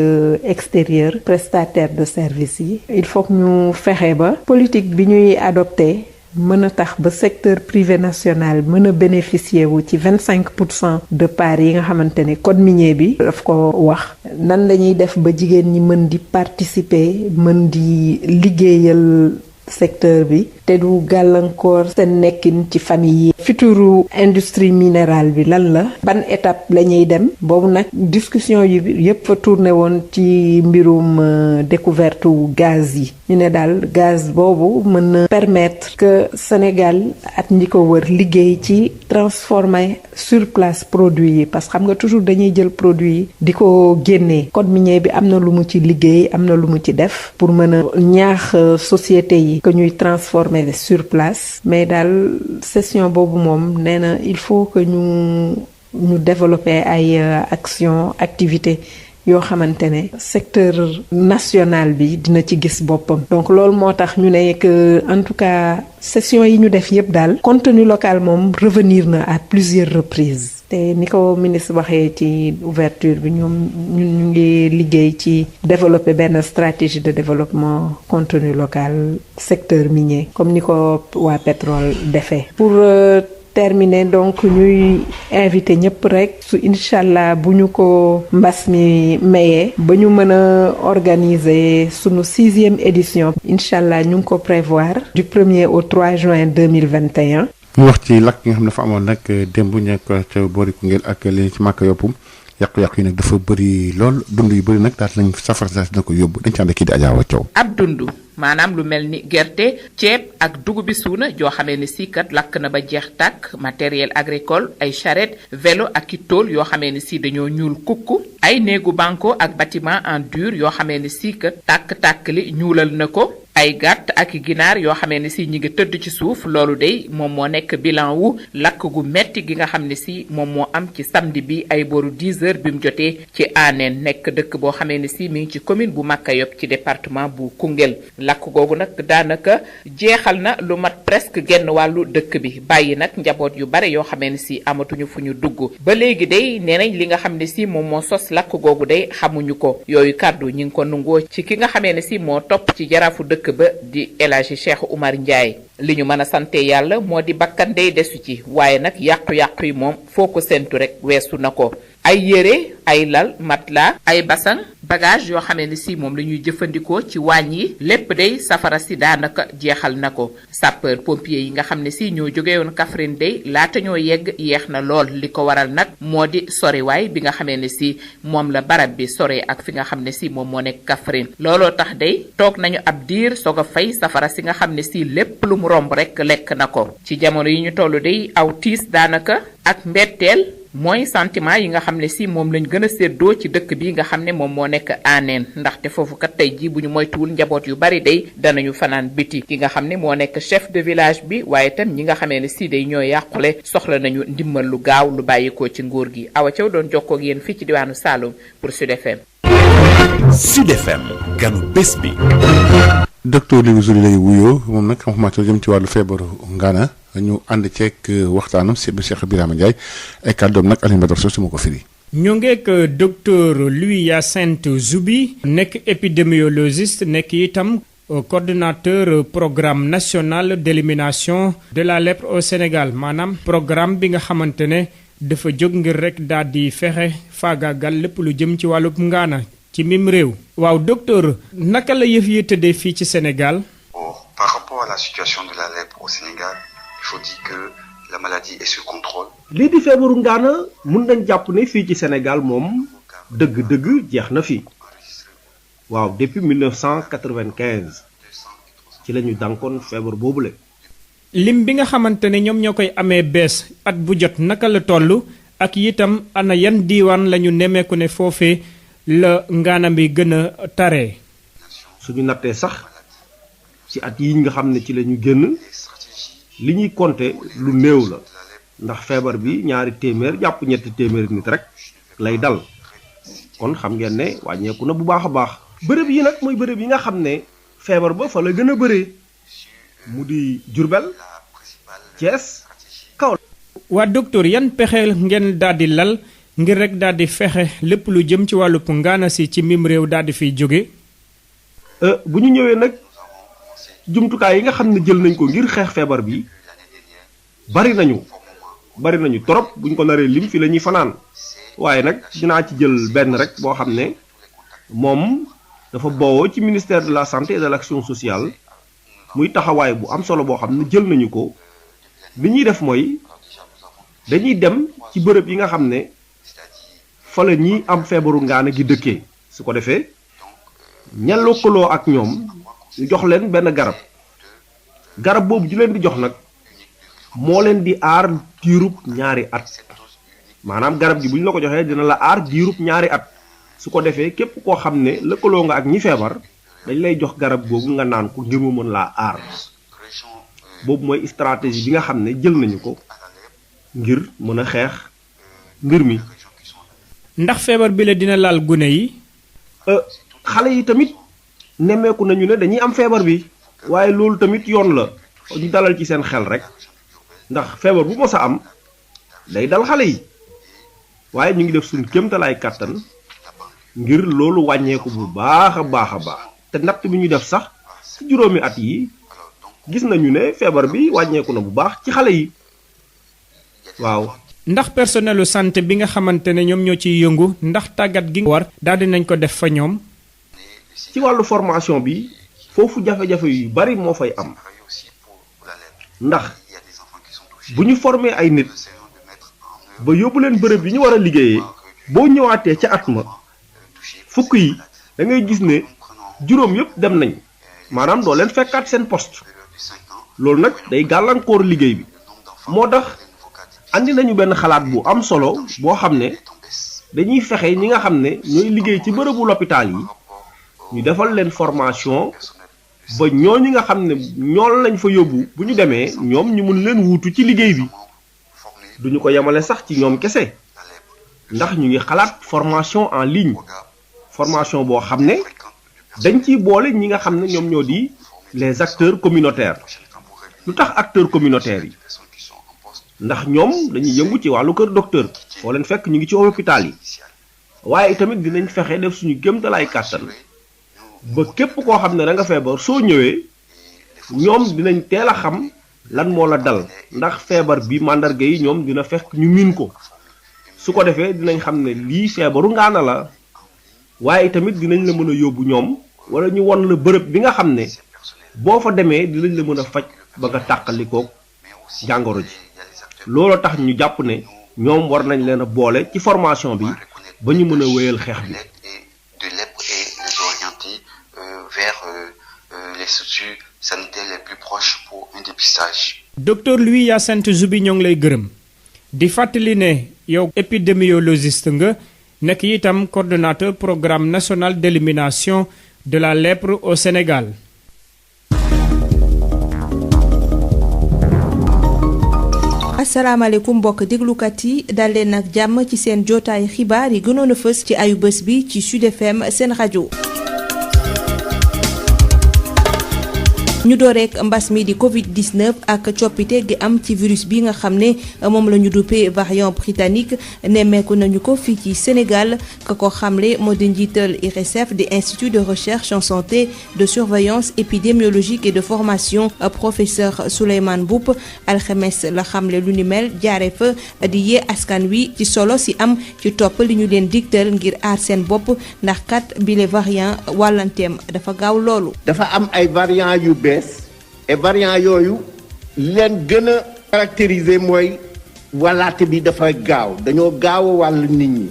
extérieur prestataire de service yi il faut que ñu fexe ba politique bi ñuy adopté mën a tax ba secteur privé national mën a bénéficier wu ci 25% de part yi nga xamante ne code minier bi daf ko wax nan lañuy def ba jigéen ñi mën di participer mën di liggéeyal secteur bi te du gàllankoor seen nekkin ci famille yi. futuru industrie minérale bi lan la ban étape la ñuy dem boobu nag discussion yi yépp fa tourné woon ci mbirum découverte gaz yi ñu ne daal gaz boobu mën na permettre que Sénégal ak ñi ko wër liggéey ci transformer sur place produit yi parce que xam nga toujours dañuy jël produit yi di ko génnee code minier bi am na lu mu ci liggéey am na lu mu ci def pour mën a ñaax société yi que ñuy transformer sur place mais daal session boobu moom nee na il faut que ñu développer ay activité yoo xamante ne secteur national bi dina ci gis boppam donc loolu moo tax ñu ne que en tout cas session yi ñu def yépp daal contenu local moom revenir na à plusieurs reprises te ni ko ministre waxee ci ouverture bi ñoom ñu ngi liggéey ci développer benn stratégie de développement contenu local secteur minier comme ni ko waa pétrole defee pour terminer donc ñuy invité ñëpp rek su incha allah bu ñu ko mbas mi mayee ba ñu mën a organiser sunu 6e édition incha allah ñu ngi ko prévoir du 1er au 3 juin 2021. mu wax ci lakk nga xam ne dafa amoon nag démb ñu ko ca boori Koungheul ak li ci màkk yopp yàqu-yàqu yi nag dafa bëri lool dund yu bëri nag daal nañ safara saa dina ko yóbbu dañ ci ànd kii di Adja Awa Thiaw. ab dund maanaam lu mel ni gerte ceeb ak dugub bi suuna joo xamee ne si kat lakk na ba jeex tàkk matériel agricole ay charrette vélo ak i tool yoo xamee ne si dañoo ñuul kukku ay néegu banco ak bâtiment en dur yoo xamee ne si kat tàkk-tàkk li ñuulal na ko ay gàtt ak ginaar yoo xamee ne si ñi ngi tëdd ci suuf loolu day moom moo nekk bilan wu lakk gu metti gi nga xam ne si moom moo am ci samedi bi ay boru 10 heures bi mu jotee ci Anen nekk dëkk boo xamee ne si mi ngi ci commune bu Makayop ci département bu Koungheul lakk googu nag daanaka jeexal na lu mat presque genn wàllu dëkk bi bàyyi nag njaboot yu bare yoo xamee ne si amatuñu fu ñu dugg ba léegi day nee nañ li nga xam ne si moom moo sos lakk googu day xamuñu ko yooyu kàddu ñi ngi ko nungoo ci ki nga xamee ne si moo topp ci jaraafu dëkk ba di El Hadji Cheikh Oumar Ndiaye li ñu mën a sante yàlla moo di bakkan day desu ci waaye nag yàqu-yàqu yi moom foo ko séntu rek weesu na ko ay yére ay lal matelas ay basang bagage yoo xamee ne si moom la ñuy jëfandikoo ci waañ yi lépp day safara si daanaka jeexal na ko sapeur pompier yi nga xam ne si ñoo jóge woon Kaffrine day laata ñoo yegg yeex na lool li ko waral nag moo di soriwaay bi nga xamee ne si moom la barab bi sore ak fi nga xam ne si moom moo nekk Kaffrine looloo tax day toog nañu ab diir soog a fay safara si nga xam ne si lépp lu mu romb rek lekk na ko ci jamono yi ñu toll day aw tiis daanaka ak mbetteel mooy sentiment yi nga xam ne si moom lañ gën a séddoo ci dëkk bi nga xam ne moom moo nekk Anen ndaxte foofu kat tey jii bu ñu moytuwul njaboot yu bari day danañu fanaan biti ki nga xam ne moo nekk chef de village bi waaye tam ñi nga xamee ne si day ñoo yàqule soxla nañu ndimbal lu gaaw lu bàyyikoo ci nguur gi Awa Thiaw doon jokkoo ak yéen fii ci diwaanu Saloum pour Sud FM. Sud FM ganu bés bi. docteur Liou Zouly lay wuyoo moom nag xam-xamante jëm ci wàllu feebaru ngaana ñu ànd ceeg waxtaanam si Cheikh Birama Ndiaye ay kàddoom nag Alioune Badara Sow su ma ko firi. ñu ngeek docteur Louis Hyacinthe Zouby nekk épidémiologiste nekk itam coordonnateur programme national d'élimination de la lèpre au Sénégal maanaam programme bi nga xamante ne dafa jóg ngir rek daal di fexe faagaagal lépp lu jëm ci wàllub ngaana ci mim réew. waaw docteur naka la yëf yi tëddee fii ci Sénégal. Par rapport à la situation de la lèpre au Sénégal, il faut dire que la maladie est sous contrôle. lii di feebaru ngaana mun nañ jàpp ne fii ci Sénégal moom dëgg-dëgg jeex na fi waaw depuis 1995 ci la ñu dànkoon feebar boobule. lim bi nga xamante ne ñoom ñoo koy amee bees at bu jot naka la toll ak itam ana yan diiwaan la ñu nemmeeku ne foofee la ngaana bi gën a taree. suñu nattee sax ci at yi nga xam ne ci la ñu génn li ñuy compter lu néew la ndax feebar bi ñaari téeméer jàpp ñetti téeméeri nit rek lay dal kon xam ngeen ne wàññeeku na bu baax a baax. bërëb yi nag mooy bërëb yi nga xam ne feebar ba fa la gën a bëree mu di Diourbel Thiès Kaolack. waa docteur yan pexe ngeen daal di lal ngir rek daal di fexe lépp lu jëm ci wàllu ngaana si ci mim réew daal di fiy jóge. bu ñu ñëwee nag jumtukaay yi nga xam ne jël nañ ko ngir xeex feebar bi bari nañu trop buñ ko naree lim fi la ñuy fanaan waaye nag dinaa ci jël benn rek boo xam ne moom dafa boowoo ci ministère de la santé et de l'action sociale muy taxawaay bu am solo boo xam ne jël nañu ko li ñuy def mooy dañuy dem ci bërëb yi nga xam ne fa la ñi am feebaru ngaana gi dëkkee su ko defee ña lëkkaloo ak ñoom ñu jox leen benn garab boobu ju leen di jox nag moo leen di aar diirub ñaari at maanaam garab gi bu ñu la ko joxee dina la aar diirub ñaari at su ko defee képp koo xam ne lëkkaloo nga ak ñi feebar dañ lay jox garab googu nga naan ko ngir mu mën laa aar boobu mooy stratégie bi nga xam ne jël nañu ko ngir mën a xeex mbir mi. ndax feebar bi la dina laal gune yi. xale yi tamit nemmeeku nañu ne dañuy am feebar bi waaye loolu tamit yoon la ñu dalal ci seen xel rek ndax feebar bu mos a am day dal xale yi waaye ñu ngi def suñu kéemtalaay kàttan ngir loolu wàññeeku bu baax a baax te natt bi ñu def sax ci juróomi at yi gis nañu ne feebar bi wàññeeku na bu baax ci xale yi waaw. ndax personnelu santé bi nga xamante ne ñoom ñoo ciy yëngu ndax tàggat gi war daal di nañ ko def fa ñoom. ci wàllu formation bi foofu jafe-jafe yu bari moo fay am ndax bu ñu former ay nit ba yóbbu leen bërëb yi ñu war a liggéeyee boo ñëwaatee ca at ma fukk yi da ngay gis ne juróom yépp dem nañ maanaam doo leen fekkaat seen poste loolu nag day gàllankoor liggéey bi moo tax andi nañu benn xalaat bu am solo boo xam ne dañuy fexe ñi nga xam ne ñooy liggéey ci bërëbu l'hôpital yi ñu defal leen formation ba ñooñu nga xam ne ñool lañ fa yóbbu bu ñu demee ñoom ñu mun leen wuutu ci liggéey bi duñu ko yemale sax ci ñoom kese ndax ñu ngi xalaat formation en ligne formation boo xam ne dañ ciy boole ñi nga xam ne ñoom ñoo di les acteurs communautaires lu tax acteurs communautaires yi ndax ñoom dañuy yëngu ci wàllu kër docteur foo leen fekk ñu ngi ci hôpital yi waaye tamit dinañ fexe def suñu kéemtalaay kàttan ba képp koo xam ne da nga feebar soo ñëwee ñoom dinañ teel a xam lan moo la dal ndax feebar bi màndarga yi ñoom dina fekk ñu miin ko su ko defee dinañ xam ne lii feebaru ngaana la waaye tamit dinañ la mën a yóbbu ñoom wala ñu won la bërëb bi nga xam ne boo fa demee dinañ la mën a faj ba nga tàqalikoog jàngoro ji loolu tax ñu jàpp ne ñoom war nañ leen a boole ci formation bi ba ñu mën a wéyal xeex bi. de lèpre et les orienter vers les structures sanitaires les plus proches pour un dépistage. docteur Louis Hyacinthe Zoubi ñoo ngi lay gërëm di fàttali ne yow épidémiologiste nga nekk itam coordonnateur programme national d'élimination de la lèpre au Sénégal. asalaamaaleykum mbokk déglukat yi dal leen ak jàmm ci seen jotaayu xibaar yi gënoon a fës ci ayu bés bi ci Sud FM seen rajo. ñu door rek mbas mi di Covid-19 ak coppite gi am ci virus bi nga xam ne moom la ñu duppee variant britannique nemmeeku nañu ko fii ci Sénégal ka ko xamle moo di njiital IRESSEF di Institut de recherche en santé de surveillance épidémiologique et de formation professeur Souleymane Mboup alxames la xamle lu ni mel jaare fa di yee askan wi ci solo si am ci topp li ñu leen digtal ngir aar seen bopp ndax kat bile variant wàllanteem dafa gaaw loolu. dafa am ay variant yu bees et variant yooyu leen gën a caractériser mooy wàllaate bi dafa gaaw dañoo gaaw a wàll nit ñi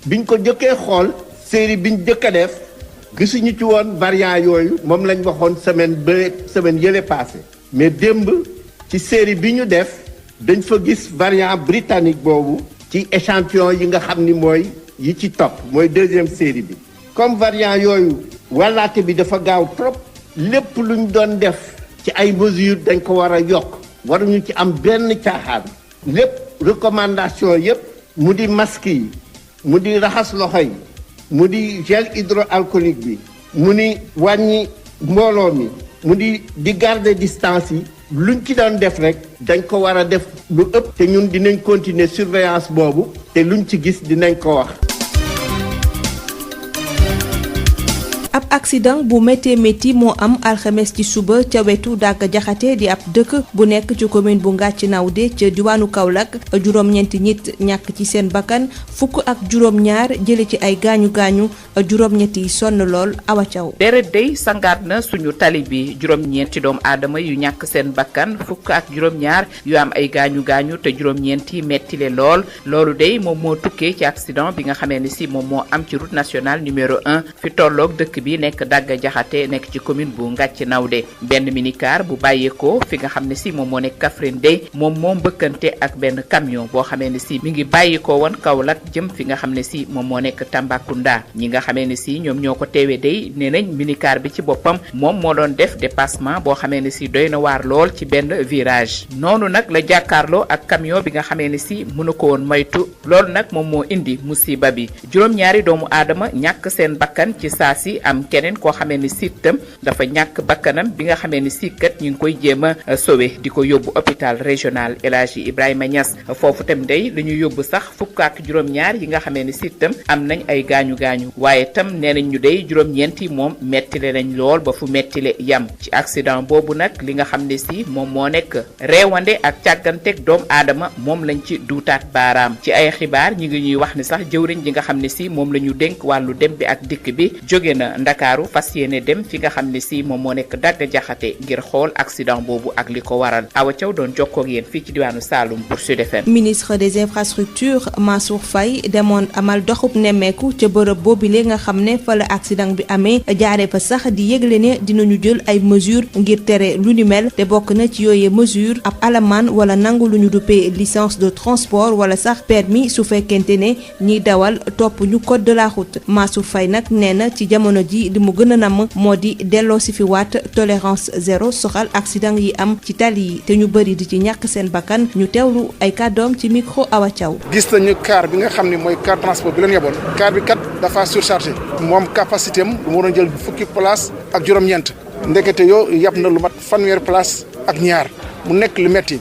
biñ ko jëkkee xool série biñ jëkk a def gisuñu ci woon variant yooyu moom lañ waxoon semaine yële passé mais démb ci série bi ñu def dañ fa gis variant britannique boobu ci échantillon yi nga xam ni mooy yi ci topp mooy deuxième série bi comme variant yooyu wàllaate bi dafa gaaw trop lépp luñ doon def ci ay mesures dañ ko war a yokk waruñu ci am benn caaxaan lépp recommandation yépp mu di masque yi mu di raxas loxo yi mu di gel hydroalcoolique bi mu ni wàññi mbooloo mi mu di garder distance yi luñ ci doon def rek dañ ko war a def lu ëpp te ñun dinañ continuer surveillance boobu te luñ ci gis dinañ ko wax. ab accident bu méttee métti moo am alxames ci suba ca wetu Dagga Jaxate di ab dëkk bu nekk ci commune bu Ngàcc Nawde ca diwaanu Kaolack juróom-ñeenti nit ñàkk ci seen bakkan fukk ak juróom-ñaar jële ci ay gaañu-gaañu juróom-ñetti yi sonn lool Awa Thiaw. deret day sangaat na suñu tali bi juróom-ñeenti doomu aadama yu ñàkk seen bakkan fukk ak juróom-ñaar yu am ay gaañu-gaañu te juróom-ñeenti mettile lool loolu day moom moo tukkee ci accident bi nga xamee ni si moom moo am ci route nationale numéro 1 fi tolloog dëkk bi nekk Dagga Jaxate nekk ci commune bu Ngàcc Nawde benn minicar bu bàyyeekoo fi nga xam ne si moom moo nekk Kaffrine day moom moo mbëkkante ak benn camion boo xamee ne si mi ngi bàyyikoo woon Kaolack jëm fi nga xam ne si moom moo nekk Tambacounda ñi nga xamee ne si ñoom ñoo ko teewee day nee nañ minicar bi ci boppam moom moo doon def dépassement boo xamee ne si doy na waar lool ci benn virage noonu nag la jàkkaarloo ak camion bi nga xamee ne si mënu ko woon moytu loolu nag moom moo indi musiba bi juróom-ñaari doomu aadama ñàkk seen bakkan ci saa si am keneen koo xamee ni siitam dafa ñàkk bakkanam bi nga xamee ni sikat ñu ngi koy jéem a sowe di ko yóbbu hôpital régional El Hadji Ibrahima Niass foofu tam day la ñu yóbbu sax fukk ak juróom-ñaar yi nga xamee ni siitam am nañ ay gaañu-gaañu waaye tam nee nañ ñu day juróom-ñeenti moom mettile nañ lool ba fu mettile yam ci accident boobu nag li nga xam ne si moom moo nekk reewande ak càgganteeg doomu aadama moom lañ ci duutaat baaraam ci ay xibaar ñi ngi ñuy wax ni sax jëwriñ ji nga xam ne si moom la ñu dénk wàllu dem bi ak dikk bi jóge na Ndakaaru fas yéene dem fi nga xam ne si moom moo nekk Dagga Jaxate ngir xool accident boobu ak li ko waral Awa Thiaw doon jokkoo ak yéen fii ci diwaanu Saloum pour Sud FM. ministre des infrastructures Mansour Faye demoon amal doxub nemmeeku ca bërëb boobile nga xam ne fa la accident bi amee jaaree fa sax di yëgle ne dinañu jël ay mesures ngir tere lu ni mel te bokk na ci yooyee mesure ab alamaan wala nangu lu ñu duppee licence de transport wala sax permis su fekkente ne ñiy dawal topp ñu code de la route Mansour Faye nag nee na ci jamono ji li mu gën a namm moo di delloo si fi waat tolérance zéro soxal accident yi am ci tali yi te ñu bëri di ci ñàkk seen bakkan ñu teewlu ay kàddoom ci micro Awa Thiaw. gis nañu car bi nga xam ne mooy car transport bi leen yeboon car bi kat dafa surchargé moom capacité am mu waroon jël fukki place ak juróom-ñeent ndekete yoo yab na lu mat fanweeri place ak ñaar mu nekk lu metti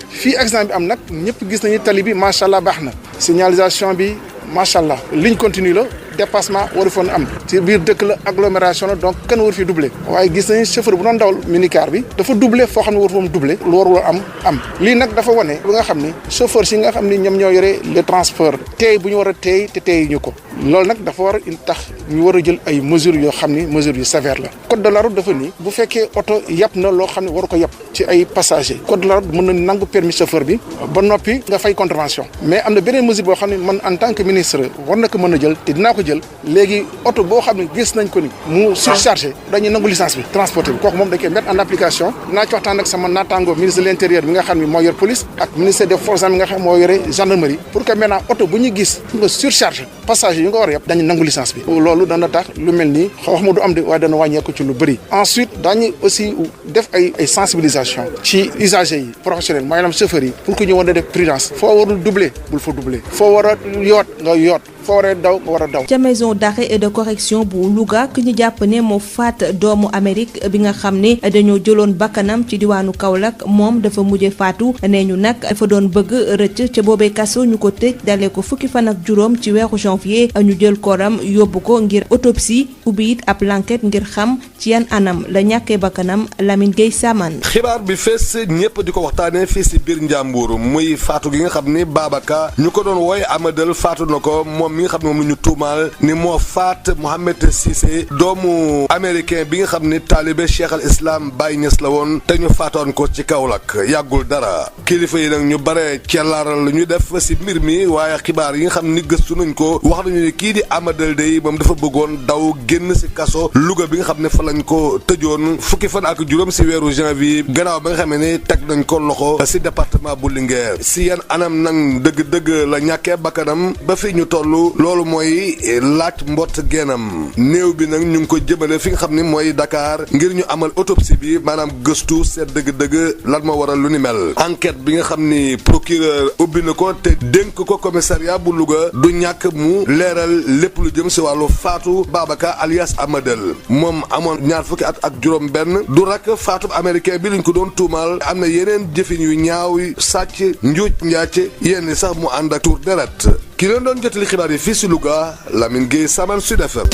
fii accident bi am nag ñëpp gis nañu tali bi macha allah baax na signalisation bi macha allah ligne continue la dépassement waru foon am ci biir dëkk la agglomération la donc kenn waru fi doublé waaye gis nañu chauffeur bu doon dawal minicar bi dafa doublé foo xam ne waru foon doublé lu warul am lii nag dafa wane ba nga xam ni chauffeur si nga xam ni ñoom ñoo yore le transport teey bu ñu war a teey te teey ñu ko loolu nag dafa war a tax ñu war a jël ay mesures yoo xam ni mesures yu sévères la code de la route dafa nii bu fekkee oto yàpp na loo xam ne waru ko yàpp ci ay passagers code de la route mën na nangu permis chauffeur bi ba noppi nga fay contravention mais am na beneen mesure boo xam ne man en tant que ministre war na ko mën a jël te dinaa ko jël léegi oto boo xam ne gis nañ ko ni mu surchargé dañuy nangu licence bi transporté bi kooku moom dañ koy mettre en application dinaa ci waxtaan ak sama naataango ministre de l'intérieur bi nga xam ne moo yor police ak ministère des forces armées bi nga xam ne moo yore gendarmerie pour que maintenant oto bu ñu gis nga surcharge passager yu nga war a yëpp dañu nangu licence bi loolu dana tax lu mel nii wax ma du am de waaye dana wàññeeku ci lu bëri ensuite dañu aussi def ay sensibilisation ci usagers yi professionnels maanaam chauffeurs yi pour que ñu war a def prudence foo warul doubler bul fa doubler foo war a yoot nga yoot foo war a daw nga war a daw. ca maison d'arrêt et de correction bu Louga ki ñu jàpp ne moo faat doomu Amérique bi nga xam ne dañoo jëloon bakkanam ci diwaanu Kaolack moom dafa mujje faatu nee ñu nag dafa doon bëgg rëcc ca boobee kaso ñu ko tëj dalee ko fukki fan ak juróom ci weeru janvier ñu jël koram yóbbu ko ngir autopsie ubbi it ab l'enquête ngir xam ci yan anam la ñàkkee bakkanam Lamine Gueye Samane. xibaar bi fees ñëpp di ko waxtaanee fii si biir Njàmbur muy faatu gi nga xam ni Babacar ñu ko doon wooy Amadel faatu na ko moom mi nga xam ne moom la ñu tuumaal ni moo faat Mohamed Cissé doomu américain bi nga xam ni taalibe Cheikh al Islam Baye Niass la woon te ñu faatoon ko ci Kaolack yàggul dara kilifa yi nag ñu bare cellaaral lu ñu def si mbir mi waaye xibaar yi nga xam ni gëstu nañ ko wax nañu ni kii di Amadel Dey moom dafa bëggoon daw génn si kaso Louga bi nga xam ne fa lañ ko tëjoon fukki fan ak juróom si weeru janvier gannaaw ba nga xam ne teg nañ ko loxo si département bu Linguère si yan anam nag dëgg-dëgg la ñàkkee bakkanam ba fi ñu toll loolu mooy laaj mbott geenam néew bi nag ñu ngi ko jëmale fi nga xam ne mooy Dakar ngir ñu amal autopsie bi maanaam gëstu seet dëgg-dëgg lan moo waral lu ni mel enquête bi nga xam ni procureur ubbi na ko te dénk ko commissariat bu Louga du ñàkk mu leeral lépp lu jëm si wàllu faatu Babacar alias Amadel moom amoon ñaar fukki at ak juróom benn du rak faatu américain bi luñ ko doon tuumaal am na yeneen jëfin yu ñaaw sàcc njuuj njaac yenn sax mu ànd ak tuur deret ki leen doon jotali xibaar yi fii si Louga Lamine Gueye Samane Sud FM.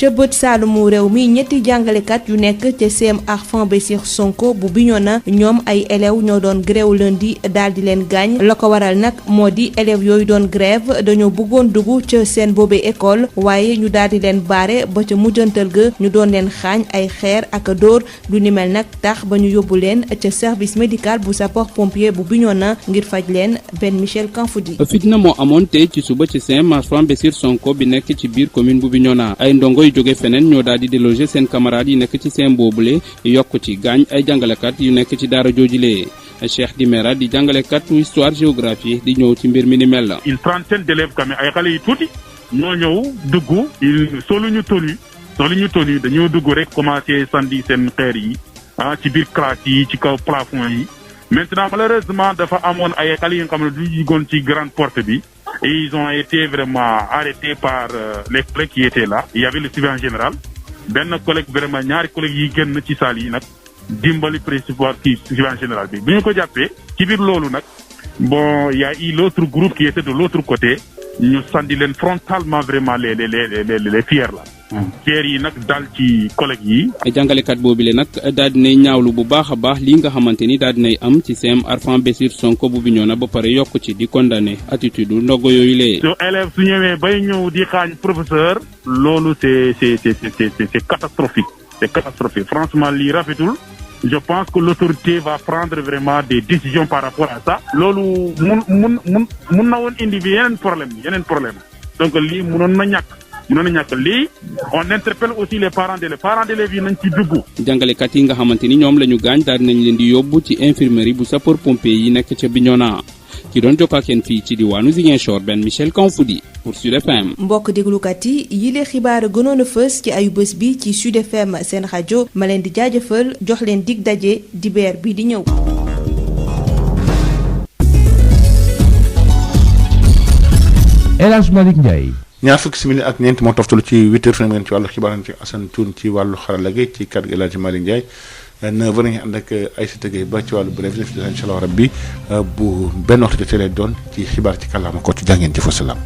ca bët saalumu réew mi ñetti jàngalekat yu nekk ca CEM Arfan Bessir Sonko bu Bignona ñoom ay élèves ñoo doon grève lundi daal di leen gaañ la ko waral nag moo di élèves yooyu doon grève dañoo bëggoon dugg ca seen boobee école waaye ñu daal di leen baare ba ca mujjantal ga ñu doon leen xaañ ay xeer ak dóor lu ni mel nag tax ba ñu yóbbu leen ca service médical bu sapeur pompier bu Bignona ngir faj leen Ben Michel Kanfoudi. fitna moo amoon tey ci suba ci CEM Arfan Bessir Sonko bi nekk ci biir commune bu Bignona ay ndongo jóge feneen ñoo daal di déloger seen camarades yi nekk ci seen boobule yokk ci gaañ ay jàngalekat yu nekk ci daara joojulee Cheikh Dimera di jàngalekat histoire géographie di ñëw ci mbir mi ni mel la. une trentaine d'élèves quand même ay xale yu tuuti ñoo ñëw dugg soluñu tenue dañoo dugg rek commencé sandi seen xeer yi ci biir classe yi ci kaw plafond yi maintenant malheureusement dafa amoon ay xale yi nga xam ne du yiggoon ci grande porte bi. Et ils ont été vraiment arrêtés par les collègues qui étaient là. Il y avait le surveillant général. benn collègue vraiment ñaari collègues yi génn ci salle yi nag dimbali principal kii surveillant général bi. bi ñu ko jàppee ci biir loolu nag bon y a eu l'autre groupe qui était de l'autre côté ñu sandi leen frontalement vraiment les pierres là. pierres yi nag dal ci collègues yi. jàngalekat boobile nag daal dinay ñaawlu bu baax a baax lii nga xamante ni daal dinay am ci CEM Arfan Bessir Sonko bu Bignona ba pare yokk ci di condamné attitude ndogo yooyu lee. su élève su ñëwee bay ñëw di xaañ professeur. loolu c'est catastrophique. c'est catastrophique franchement lii rafetul. je pense que l'autorité va prendre vraiment des décisions par rapport à ça. loolu mun na woon indi bi yeneen problème donc lii munoon na ñàkk. lii on interpelle aussi les parents d'élèves yi nañ ci dugg. jàngalekat yi nga xamante ni ñoom la ñu gaañ daal nañ leen di yóbbu ci infirmerie bu sapeur pompier yi nekk ca Bignona ki doon jokkoo ak yéen fii ci diwaanu Ziguinchor Ben Michel Kanfoudi pour Sud FM. mbokk déglukat yi yile xibaar gënoon a fës ci ayu bés bi ci Sud FM seen rajo ma leen di jaajëfal jox leen dig daje dibeer bi di ñëw. El Hadj Malick Ndiaye. ñaar fukki simili ak ñeent moo toftalu ci 8h fi ngeen ci wàllu xibaar ci Assane Thioune ci wàllu xarala gi ci kàddu gi El Hadj Malick Ndiaye 9h nañu ànd ak Aïssata Gueye ba ci wàllu bref incha allah rabbi bu benn waxtu jotee lay doon ci xibaar ci kàllaama ko ci jàngeen jëf salaam.